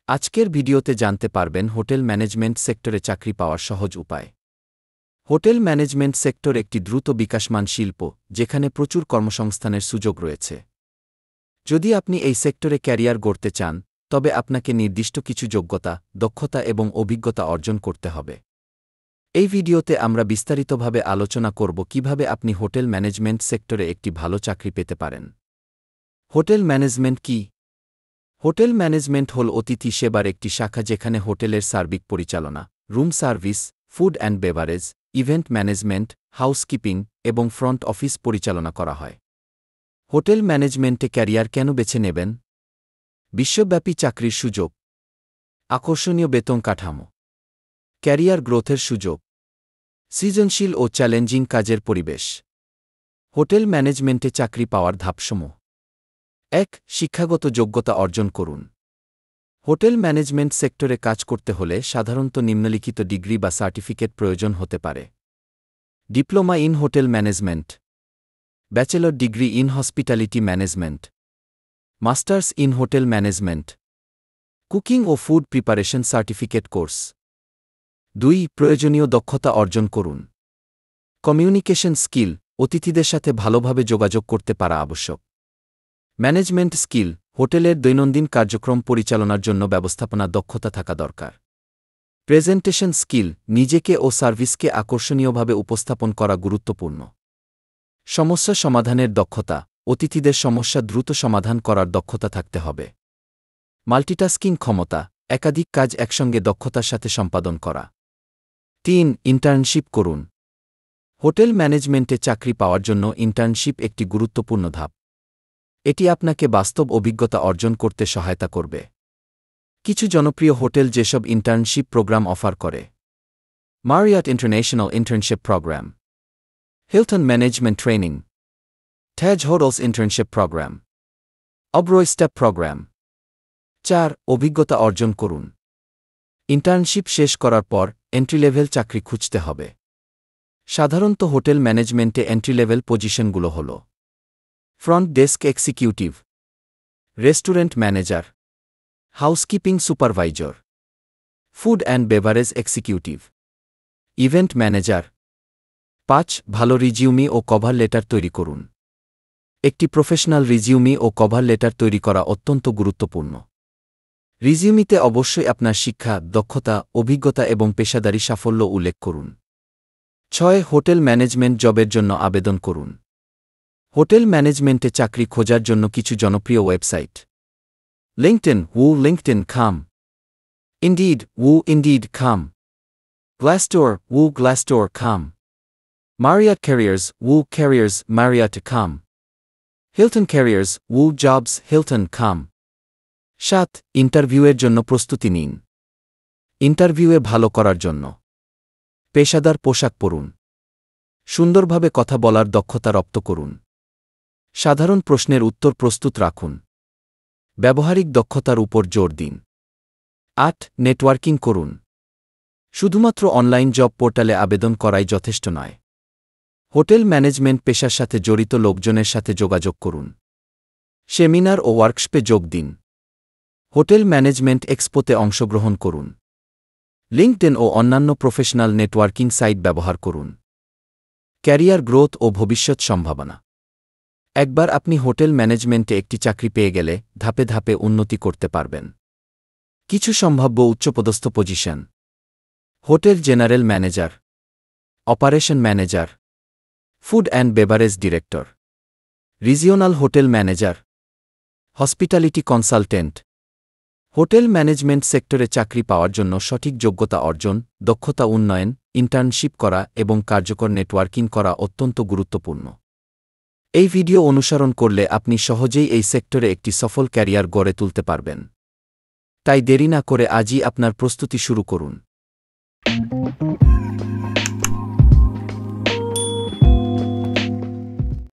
আজকের ভিডিওতে জানতে পারবেন হোটেল ম্যানেজমেন্ট সেক্টরে চাকরি পাওয়ার সহজ উপায়। হোটেল ম্যানেজমেন্ট সেক্টর একটি দ্রুত বিকাশমান শিল্প, যেখানে প্রচুর কর্মসংস্থানের সুযোগ রয়েছে। যদি আপনি এই সেক্টরে ক্যারিয়ার গড়তে চান, তবে আপনাকে নির্দিষ্ট কিছু যোগ্যতা, দক্ষতা এবং অভিজ্ঞতা অর্জন করতে হবে। এই ভিডিওতে আমরা বিস্তারিতভাবে আলোচনা করব কিভাবে আপনি হোটেল ম্যানেজমেন্ট সেক্টরে একটি ভালো চাকরি পেতে পারেন। হোটেল ম্যানেজমেন্ট কি? হোটেল ম্যানেজমেন্ট হল অতিথি সেবার একটি শাখা, যেখানে হোটেলের সার্বিক পরিচালনা, room service, food and beverage, event management, housekeeping এবং ফ্রন্ট অফিস পরিচালনা করা হয়। হোটেল ম্যানেজমেন্টে ক্যারিয়ার কেন বেছে নেবেন? বিশ্বব্যাপী চাকরির সুযোগ, আকর্ষণীয় বেতন কাঠামো, ক্যারিয়ার গ্রোথের সুযোগ, সৃজনশীল ও চ্যালেঞ্জিং কাজের পরিবেশ। হোটেল ম্যানেজমেন্টে চাকরি পাওয়ার ধাপসমূহ। ১. শিক্ষাগত যোগ্যতা অর্জন করুন। হোটেল ম্যানেজমেন্ট সেক্টরে কাজ করতে হলে সাধারণত নিম্নলিখিত ডিগ্রি বা সার্টিফিকেট প্রয়োজন হতে পারে। Diploma in hotel management, bachelor degree in hospitality management, masters in hotel management, cooking ও ফুড প্রিপারেশন সার্টিফিকেট কোর্স। ২. প্রয়োজনীয় দক্ষতা অর্জন করুন। কমিউনিকেশন স্কিল, অতিথিদের সাথে ভালোভাবে যোগাযোগ করতে পারা আবশ্যক। ম্যানেজমেন্ট স্কিল, হোটেলের দৈনন্দিন কার্যক্রম পরিচালনার জন্য ব্যবস্থাপনা দক্ষতা থাকা দরকার। প্রেজেন্টেশন স্কিল, নিজেকে ও সার্ভিসকে আকর্ষণীয়ভাবে উপস্থাপন করা গুরুত্বপূর্ণ। সমস্যা সমাধানের দক্ষতা, অতিথিদের সমস্যা দ্রুত সমাধান করার দক্ষতা থাকতে হবে। মাল্টিটাস্কিং ক্ষমতা, একাধিক কাজ একসঙ্গে দক্ষতার সাথে সম্পাদন করা। ৩. ইন্টার্নশিপ করুন। হোটেল ম্যানেজমেন্টে চাকরি পাওয়ার জন্য ইন্টার্নশিপ একটি গুরুত্বপূর্ণ ধাপ। এটি আপনাকে বাস্তব অভিজ্ঞতা অর্জন করতে সহায়তা করবে। কিছু জনপ্রিয় হোটেল যেসব ইন্টার্নশিপ প্রোগ্রাম অফার করে: Marriott International internship program, Hilton management training, Taj hotels internship program, Oberoi step program. ৪. অভিজ্ঞতা অর্জন করুন। ইন্টার্নশিপ শেষ করার পর এন্ট্রি লেভেল চাকরি খুঁজতে হবে। সাধারণত হোটেল ম্যানেজমেন্টে এন্ট্রি লেভেল পজিশনগুলো হল: front desk executive, restaurant manager, housekeeping supervisor, food and beverage executive, event manager. ৫. ভালো রিজিউমি ও কভার লেটার তৈরি করুন। একটি প্রফেশনাল রিজিউমি ও কভার লেটার তৈরি করা অত্যন্ত গুরুত্বপূর্ণ। রিজিউমিতে অবশ্যই আপনার শিক্ষা, দক্ষতা, অভিজ্ঞতা এবং পেশাদারী সাফল্য উল্লেখ করুন। ৬. হোটেল ম্যানেজমেন্ট জবের জন্য আবেদন করুন। হোটেল ম্যানেজমেন্টে চাকরি খোঁজার জন্য কিছু জনপ্রিয় website: LinkedIn, linkedin.com, Indeed, indeed.com, Glassdoor, glassdoor.com, Marriott careers, careers, marriott.com, Hilton careers, jobs, hilton.com। ৭. ইন্টারভিউয়ের জন্য প্রস্তুতি নিন। ইন্টারভিউয়ে ভালো করার জন্য পেশাদার পোশাক পরুন। সুন্দরভাবে কথা বলার দক্ষতা রপ্ত করুন। সাধারণ প্রশ্নের উত্তর প্রস্তুত রাখুন। ব্যবহারিক দক্ষতার উপর জোর দিন। ৮. নেটওয়ার্কিং করুন। শুধুমাত্র অনলাইন জব পোর্টালে আবেদন করাই যথেষ্ট নয়। হোটেল ম্যানেজমেন্ট পেশার সাথে জড়িত লোকজনের সাথে যোগাযোগ করুন। সেমিনার ও ওয়ার্কশপে যোগ দিন। হোটেল ম্যানেজমেন্ট এক্সপোতে অংশগ্রহণ করুন। লিঙ্কডইন ও অন্যান্য প্রফেশনাল নেটওয়ার্কিং সাইট ব্যবহার করুন। ক্যারিয়ার গ্রোথ ও ভবিষ্যৎ সম্ভাবনা। একবার আপনি হোটেল ম্যানেজমেন্টে একটি চাকরি পেয়ে গেলে ধাপে ধাপে উন্নতি করতে পারবেন। কিছু সম্ভাব্য উচ্চপদস্থ position: hotel general manager, operation manager, food and beverage director, regional hotel manager, hospitality consultant. Hotel management সেক্টরে চাকরি পাওয়ার জন্য সঠিক যোগ্যতা অর্জন, দক্ষতা উন্নয়ন, ইন্টার্নশিপ করা এবং কার্যকর নেটওয়ার্কিং করা অত্যন্ত গুরুত্বপূর্ণ। এই ভিডিও অনুসরণ করলে আপনি সহজেই এই সেক্টরে একটি সফল ক্যারিয়ার গড়ে তুলতে পারবেন। তাই দেরি না করে আজই আপনার প্রস্তুতি শুরু করুন।